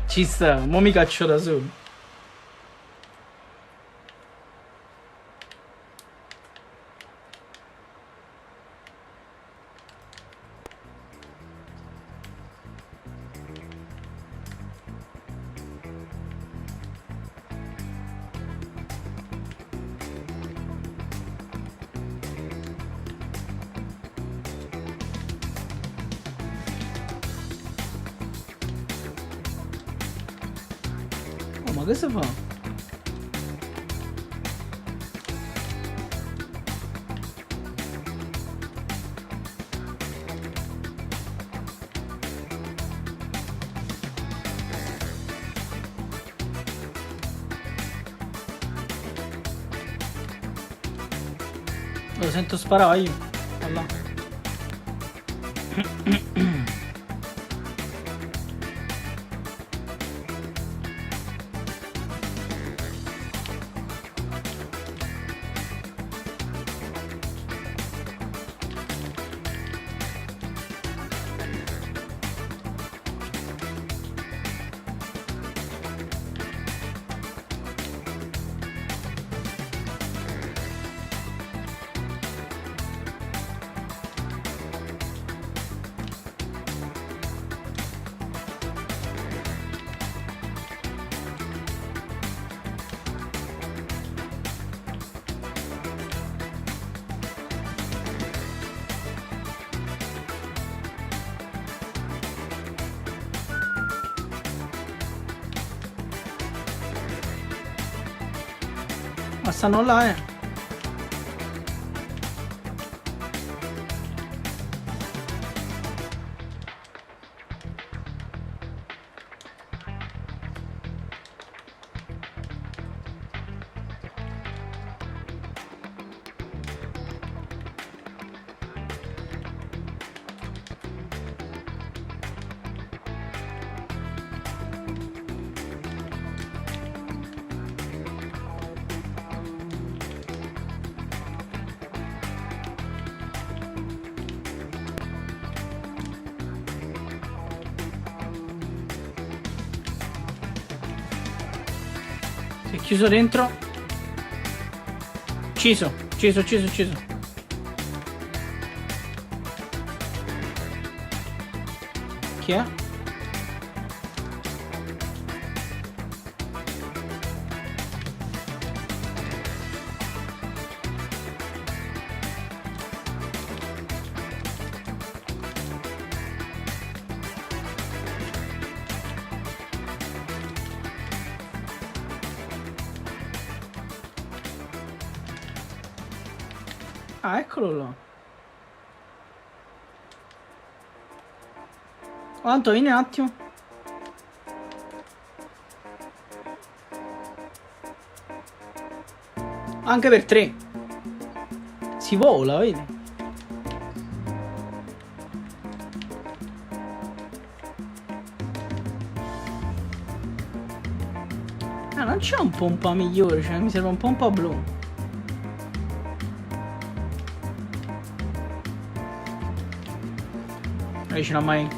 A: Ci sta, mo mi caccio da solo. Oh, ma cosa fa? Lo sento sparare io. Allà. Ma stanno là, eh. È chiuso dentro. Ucciso. Ucciso. Chi è? Ah, eccolo là. Quanto, vieni un attimo. Anche per 3. Si vola, vedi? Ah, non c'è un pompa migliore, cioè mi serve un pompa blu. Non ce l'ho mai.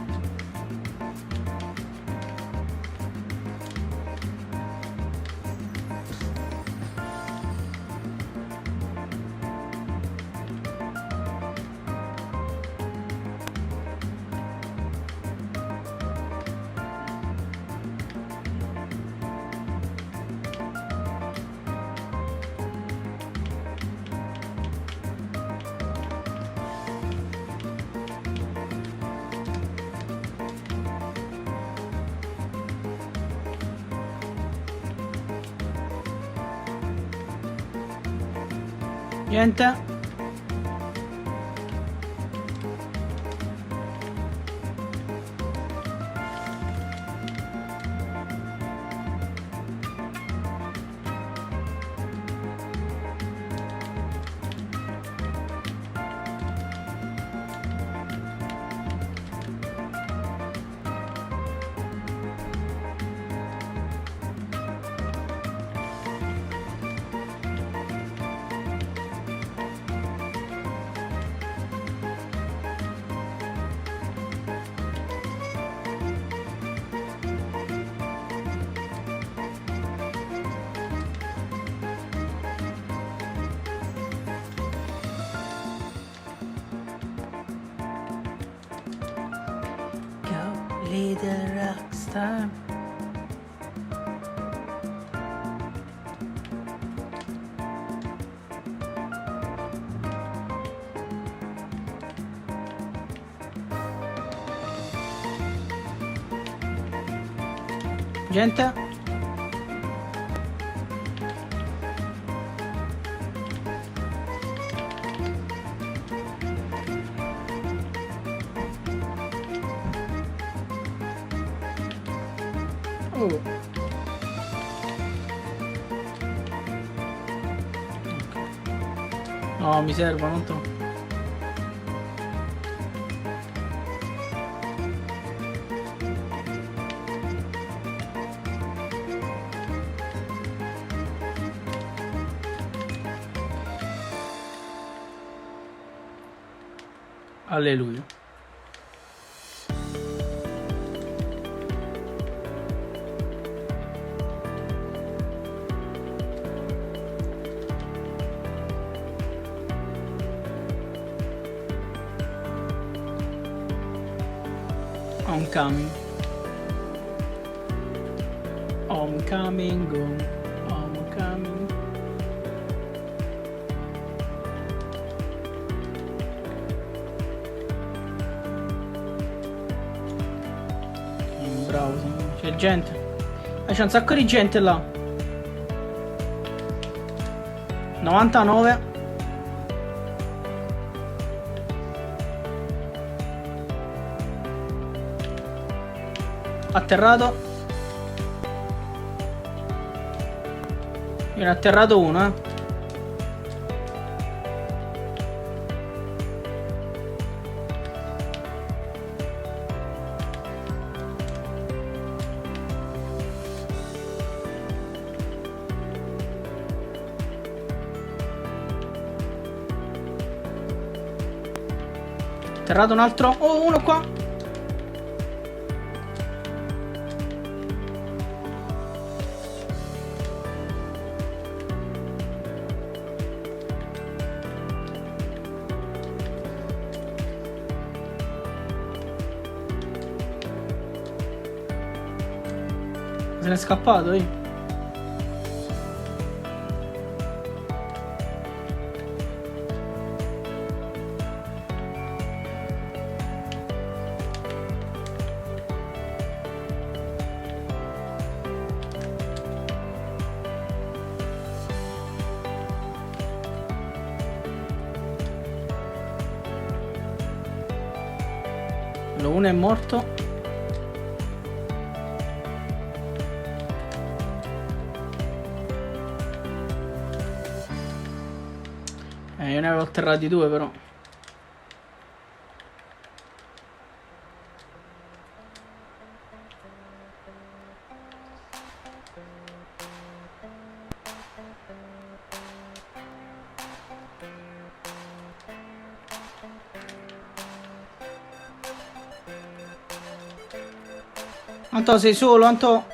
A: Niente. Little rockstar. Gente. Oh. No, mi servono, non troppo. Alleluia. I'm coming. I'm coming home. I'm coming. Bravo, c'è gente. C'è un sacco di gente là. 99. Atterrato. Viene atterrato uno, Atterrato un altro. Oh, uno qua. Se n'è scappato, Uno è morto. Io ne avevo atterrati due però. Anto, sei solo, Anto?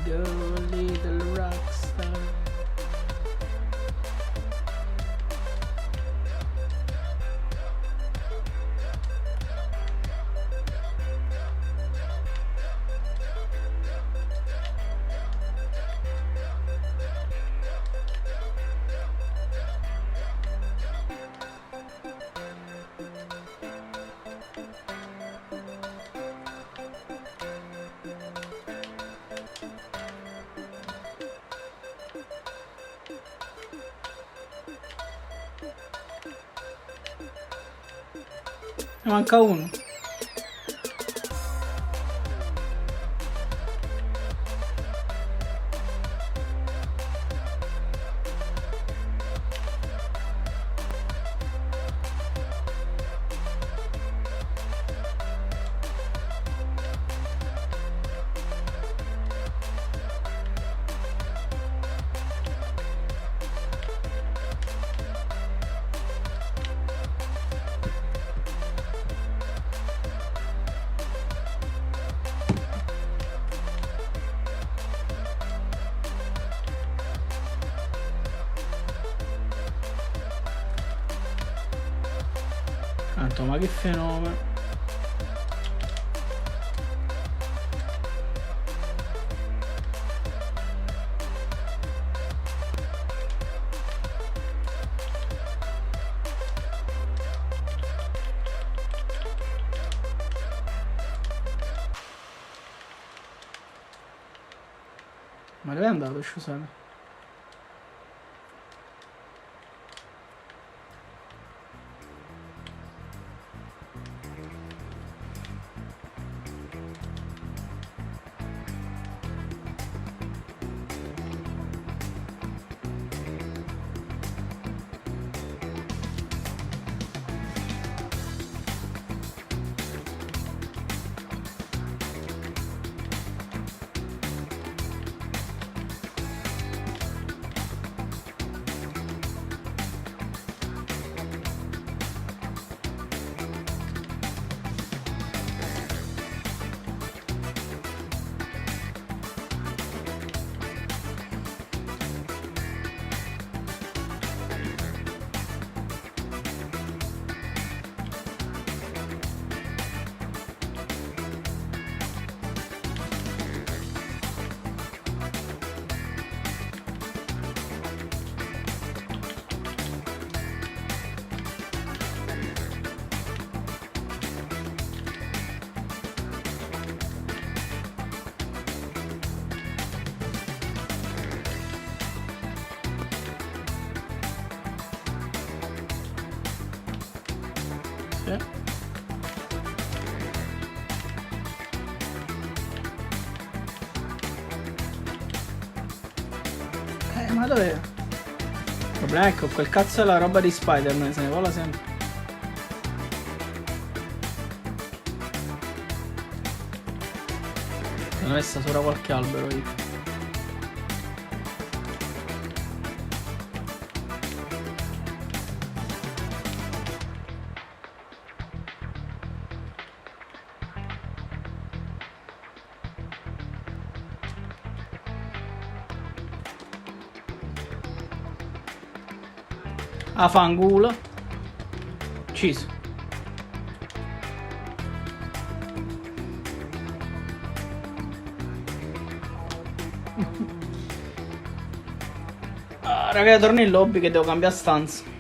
A: Go little rockstar. Ne manca uno. Tanto, ma che fenomeno. Ma dove è andato, scusate? Ma dov'è? Il problema è che quel cazzo è la roba di Spider-Man, se ne vola sempre. Secondo me sta sopra qualche albero lì. A fanculo. Ucciso. Ah, raga, torno in lobby che devo cambiare stanza.